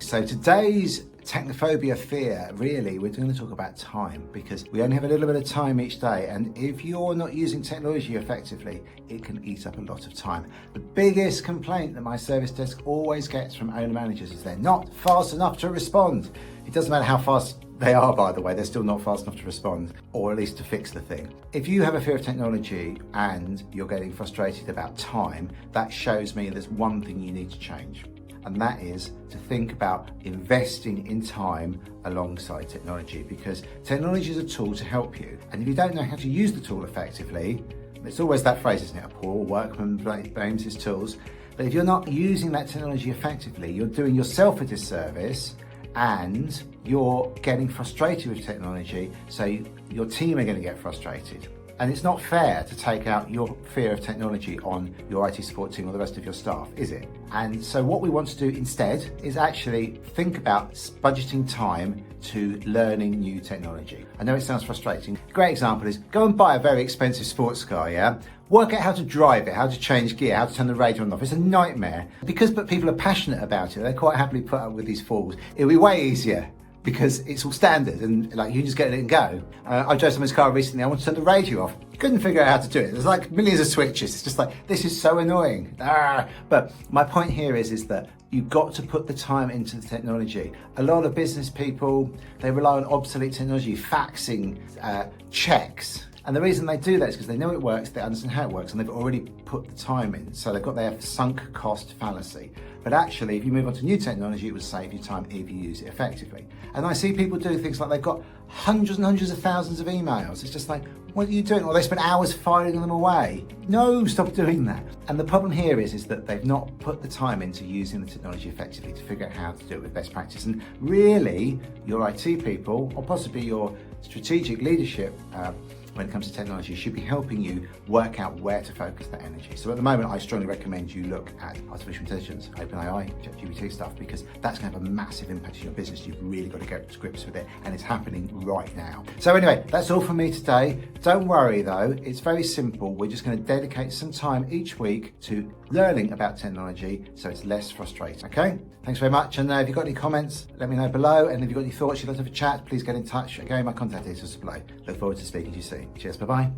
So today's Technophobia fear, really, we're going to talk about time, because we only have a little bit of time each day, and if you're not using technology effectively, it can eat up a lot of time. The biggest complaint that my service desk always gets from owner managers is they're not fast enough to respond. It doesn't matter how fast they are, by the way, they're still not fast enough to respond, or at least to fix the thing. If you have a fear of technology and you're getting frustrated about time, that shows me there's one thing you need to change. And that is to think about investing in time alongside technology, because technology is a tool to help you. And if you don't know how to use the tool effectively, it's always that phrase, isn't it? A poor workman blames his tools. But if you're not using that technology effectively, you're doing yourself a disservice and you're getting frustrated with technology, so your team are going to get frustrated. And it's not fair to take out your fear of technology on your IT support team or the rest of your staff, is it? And so what we want to do instead is actually think about budgeting time to learning new technology. I know it sounds frustrating. A great example is go and buy a very expensive sports car, yeah? Work out how to drive it, how to change gear, how to turn the radio on and off. It's a nightmare. Because people are passionate about it, they quite happily put up with these falls. It'll be way easier, because it's all standard and like you can just get it and go. I drove someone's car recently, I wanted to turn the radio off. Couldn't figure out how to do it. There's like millions of switches. It's just like, this is so annoying. But my point here is that you've got to put the time into the technology. A lot of business people, they rely on obsolete technology, faxing, checks. And the reason they do that is because they know it works, they understand how it works, and they've already put the time in. So they've got their sunk cost fallacy. But actually, if you move on to new technology, it will save you time if you use it effectively. And I see people do things like they've got hundreds and hundreds of thousands of emails. It's just like, what are you doing? Or they spend hours filing them away. No, stop doing that. And the problem here is that they've not put the time into using the technology effectively to figure out how to do it with best practice. And really, your IT people, or possibly your strategic leadership, when it comes to technology, should be helping you work out where to focus that energy. So at the moment, I strongly recommend you look at artificial intelligence, OpenAI, ChatGPT stuff, because that's going to have a massive impact on your business. You've really got to get to grips with it, and it's happening right now. So anyway, that's all from me today. Don't worry though, it's very simple. We're just going to dedicate some time each week to learning about technology so it's less frustrating, okay? Thanks very much, and if you've got any comments, let me know below, and if you've got any thoughts you'd like to have a chat, please get in touch. Again, my contact details are below. Look forward to speaking to you soon. Cheers, bye-bye.